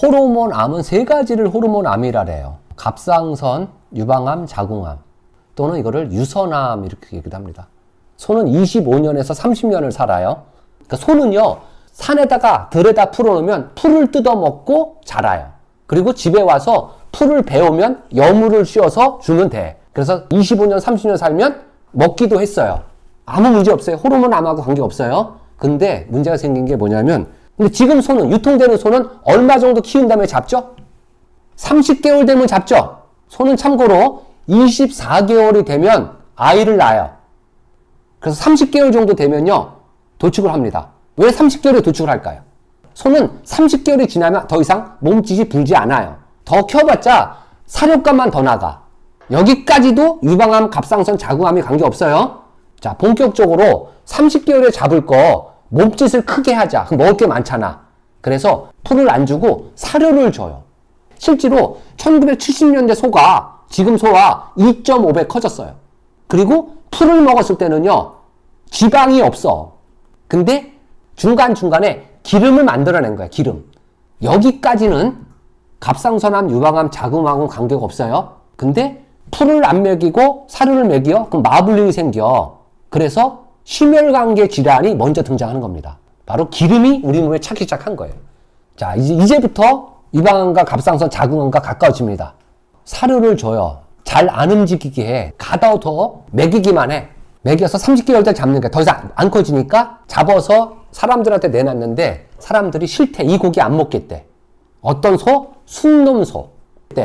호르몬암은 세 가지를 호르몬암이라래요. 갑상선, 유방암, 자궁암, 또는 이거를 유선암 이렇게 얘기도 합니다. 소는 25년에서 30년을 살아요. 그러니까 소는요, 산에다가 들에다 풀어놓으면 풀을 뜯어먹고 자라요. 그리고 집에 와서 풀을 베우면 여물을 씌워서 주면 돼. 그래서 25년, 30년 살면 먹기도 했어요. 아무 문제 없어요. 호르몬암하고 관계없어요. 근데 문제가 생긴 게 뭐냐면, 근데 지금 소는, 유통되는 소는 얼마 정도 키운 다음에 잡죠? 30개월 되면 잡죠? 소는 참고로 24개월이 되면 아이를 낳아요. 그래서 30개월 정도 되면요, 도축을 합니다. 왜 30개월에 도축을 할까요? 소는 30개월이 지나면 더 이상 몸짓이 불지 않아요. 더 키워봤자 사료값만 더 나가. 여기까지도 유방암, 갑상선, 자궁암이 관계없어요. 자, 본격적으로 30개월에 잡을 거 몸짓을 크게 하자. 그럼 먹을 게 많잖아. 그래서 풀을 안 주고 사료를 줘요. 실제로 1970년대 소가 지금 소와 2.5배 커졌어요. 그리고 풀을 먹었을 때는요, 지방이 없어. 근데 중간중간에 기름을 만들어낸 거야, 기름. 여기까지는 갑상선암, 유방암, 자궁암은 관계가 없어요. 근데 풀을 안 먹이고 사료를 먹여? 그럼 마블링이 생겨. 그래서 심혈관계 질환이 먼저 등장하는 겁니다. 바로 기름이 우리 몸에 차기 시작한 거예요. 자, 이제부터 유방암과 갑상선, 자궁암과 가까워집니다. 사료를 줘요. 잘 안 움직이게 해. 가둬둬 먹이기만 해. 먹여서 30개월 때 잡는 거야. 더 이상 안 커지니까 잡아서 사람들한테 내놨는데 사람들이 싫대. 이 고기 안 먹겠대. 어떤 소? 순놈소.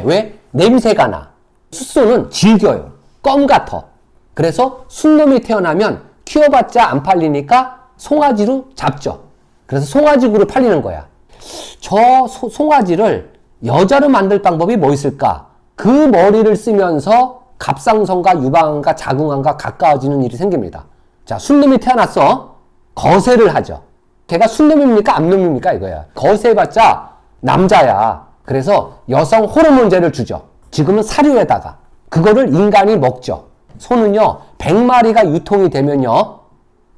왜? 냄새가 나. 숫소는 질겨요. 껌 같아. 그래서 순놈이 태어나면 키워봤자 안 팔리니까 송아지로 잡죠. 그래서 송아지구로 팔리는 거야. 저 송아지를 여자로 만들 방법이 뭐 있을까? 그 머리를 쓰면서 갑상선과 유방암과 자궁암과 가까워지는 일이 생깁니다. 자, 순놈이 태어났어. 거세를 하죠. 걔가 순놈입니까? 암놈입니까? 이거야. 거세해봤자 남자야. 그래서 여성 호르몬제를 주죠. 지금은 사료에다가. 그거를 인간이 먹죠. 소는요, 100마리가 유통이 되면요,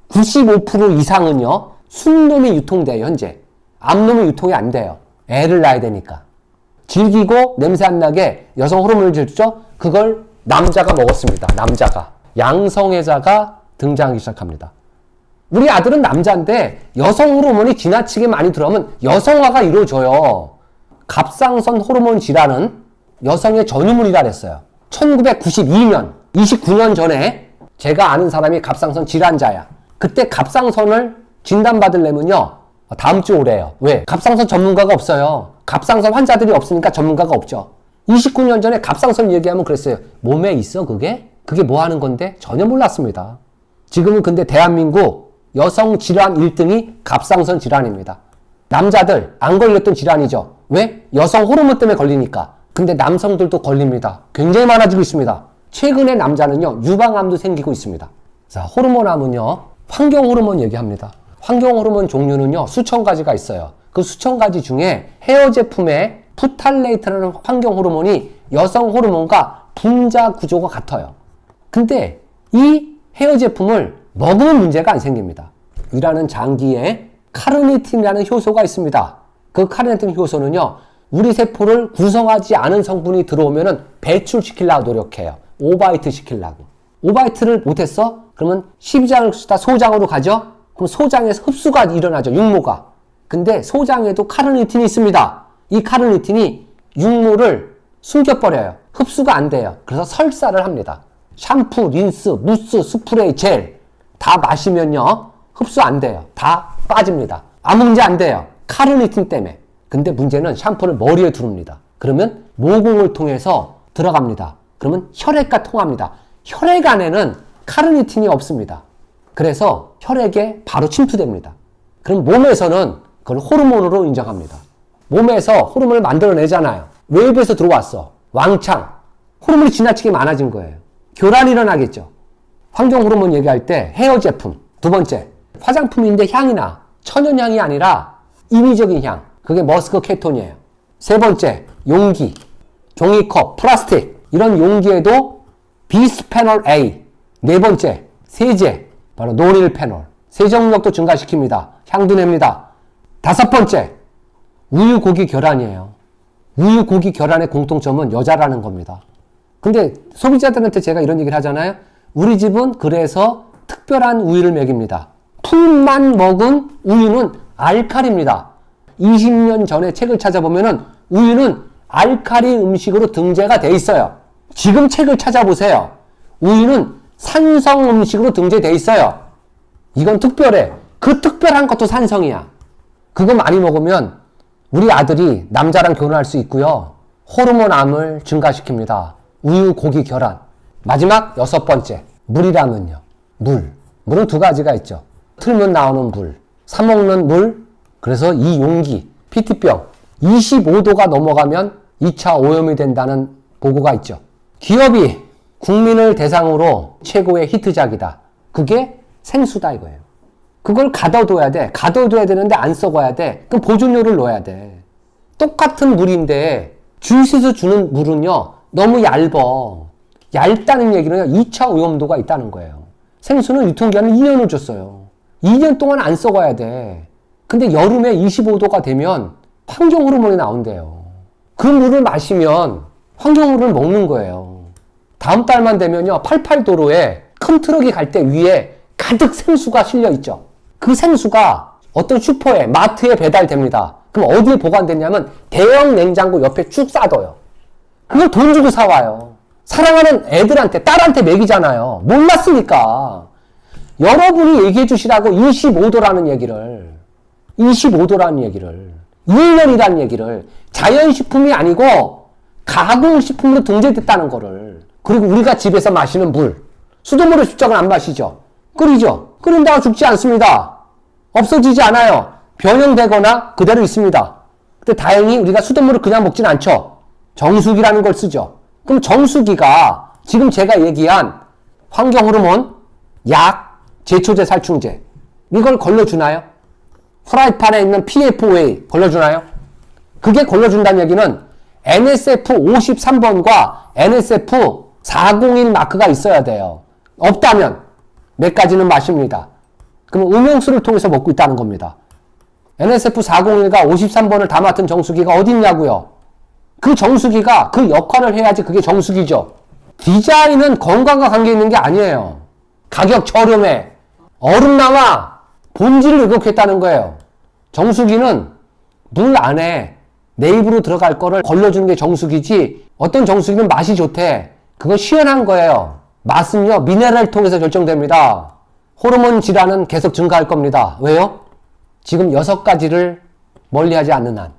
95% 이상은요, 순놈이 유통돼요, 현재. 암놈이 유통이 안 돼요. 애를 낳아야 되니까. 질기고 냄새 안 나게 여성 호르몬을 주죠. 그걸 남자가 먹었습니다. 남자가. 양성애자가 등장하기 시작합니다. 우리 아들은 남자인데 여성 호르몬이 지나치게 많이 들어오면 여성화가 이루어져요. 갑상선 호르몬 질환은 여성의 전유물이라 그랬어요. 1992년, 29년 전에 제가 아는 사람이 갑상선 질환자야. 그때 갑상선을 진단받으려면요, 다음 주 오래요. 왜? 갑상선 전문가가 없어요. 갑상선 환자들이 없으니까 전문가가 없죠. 29년 전에 갑상선 얘기하면 그랬어요. 몸에 있어 그게? 그게 뭐 하는 건데? 전혀 몰랐습니다. 지금은 근데 대한민국 여성 질환 1등이 갑상선 질환입니다. 남자들 안 걸렸던 질환이죠. 왜? 여성 호르몬 때문에 걸리니까. 근데 남성들도 걸립니다. 굉장히 많아지고 있습니다. 최근에 남자는요, 유방암도 생기고 있습니다. 자, 호르몬암은요, 환경 호르몬 얘기합니다. 환경 호르몬 종류는요, 수천 가지가 있어요. 그 수천 가지 중에 헤어 제품에 푸탈레이트라는 환경 호르몬이 여성 호르몬과 분자 구조가 같아요. 근데 이 헤어 제품을 먹으면 문제가 안 생깁니다. 일하는 장기에 카르니틴이라는 효소가 있습니다. 그 카르니틴 효소는요, 우리 세포를 구성하지 않은 성분이 들어오면은 배출시키려고 노력해요. 오바이트 시키려고. 오바이트를 못했어? 그러면 12장을 쓰다 소장으로 가죠? 그럼 소장에서 흡수가 일어나죠. 육모가. 근데 소장에도 카르니틴이 있습니다. 이 카르니틴이 육모를 숨겨버려요. 흡수가 안 돼요. 그래서 설사를 합니다. 샴푸, 린스, 무스, 스프레이, 젤 다 마시면요, 흡수 안 돼요. 다 빠집니다. 아무 문제 안 돼요. 카르니틴 때문에. 근데 문제는 샴푸를 머리에 두릅니다. 그러면 모공을 통해서 들어갑니다. 그러면 혈액과 통합니다. 혈액 안에는 카르니틴이 없습니다. 그래서 혈액에 바로 침투됩니다. 그럼 몸에서는 그걸 호르몬으로 인정합니다. 몸에서 호르몬을 만들어내잖아요. 외부에서 들어왔어. 왕창. 호르몬이 지나치게 많아진 거예요. 교란이 일어나겠죠. 환경 호르몬 얘기할 때 헤어 제품. 두 번째, 화장품인데 향이 나. 천연향이 아니라 인위적인 향. 그게 머스크 케톤이에요. 세 번째, 용기. 종이컵, 플라스틱. 이런 용기에도 비스페놀 A. 네 번째, 세제. 바로 노릴 페놀. 세정력도 증가시킵니다. 향도 냅니다. 다섯 번째, 우유, 고기, 계란이에요. 우유, 고기, 계란의 공통점은 여자라는 겁니다. 근데 소비자들한테 제가 이런 얘기를 하잖아요. 우리 집은 그래서 특별한 우유를 먹입니다. 풀만 먹은 우유는 알칼리입니다. 20년 전에 책을 찾아보면은 우유는 알칼리 음식으로 등재가 돼 있어요. 지금 책을 찾아보세요. 우유는 산성 음식으로 등재돼 있어요. 이건 특별해. 그 특별한 것도 산성이야. 그거 많이 먹으면 우리 아들이 남자랑 결혼할 수 있고요. 호르몬암을 증가시킵니다. 우유, 고기, 계란. 마지막 6번째. 물이라면요. 물. 물은 두 가지가 있죠. 틀면 나오는 물. 사 먹는 물. 그래서 이 용기, 피티병. 25도가 넘어가면 2차 오염이 된다는 보고가 있죠. 기업이 국민을 대상으로 최고의 히트작이다. 그게 생수다 이거예요. 그걸 가둬둬야 돼. 가둬둬야 되는데 안 썩어야 돼. 그럼 보존료를 넣어야 돼. 똑같은 물인데 주스에서 주는 물은요. 너무 얇어. 얇다는 얘기는요. 2차 오염도가 있다는 거예요. 생수는 유통기한을 2년을 줬어요. 2년 동안 안 썩어야 돼. 근데 여름에 25도가 되면 환경 호르몬이 나온대요. 그 물을 마시면 환경 호르몬을 먹는 거예요. 다음 달만 되면요. 88도로에 큰 트럭이 갈 때 위에 가득 생수가 실려 있죠. 그 생수가 어떤 슈퍼에, 마트에 배달됩니다. 그럼 어디에 보관됐냐면 대형 냉장고 옆에 쭉 싸둬요. 그걸 돈 주고 사와요. 사랑하는 애들한테, 딸한테 먹이잖아요. 몰랐으니까. 여러분이 얘기해 주시라고 25도라는 얘기를, 25도라는 얘기를, 1년이라는 얘기를, 자연식품이 아니고 가공식품으로 등재됐다는 거를. 그리고 우리가 집에서 마시는 물, 수돗물을 직접은 안 마시죠. 끓이죠. 끓인다고 죽지 않습니다. 없어지지 않아요. 변형되거나 그대로 있습니다. 근데 다행히 우리가 수돗물을 그냥 먹진 않죠. 정수기라는 걸 쓰죠. 그럼 정수기가 지금 제가 얘기한 환경호르몬, 약, 제초제, 살충제 이걸 걸러주나요? 프라이팬에 있는 PFOA 걸러주나요? 그게 걸러준다는 얘기는 NSF 53번과 NSF 401 마크가 있어야 돼요. 없다면 몇 가지는 마십니다. 그럼 음용수를 통해서 먹고 있다는 겁니다. NSF 401과 53번을 다 맡은 정수기가 어디 있냐고요? 그 정수기가 그 역할을 해야지 그게 정수기죠. 디자인은 건강과 관계 있는 게 아니에요. 가격 저렴해. 얼음 나와. 본질을 왜곡했다는 거예요. 정수기는 물 안에 내 입으로 들어갈 거를 걸러주는 게 정수기지 어떤 정수기는 맛이 좋대. 그건 시원한 거예요. 맛은요. 미네랄을 통해서 결정됩니다. 호르몬 질환은 계속 증가할 겁니다. 왜요? 지금 6가지를 멀리하지 않는 한.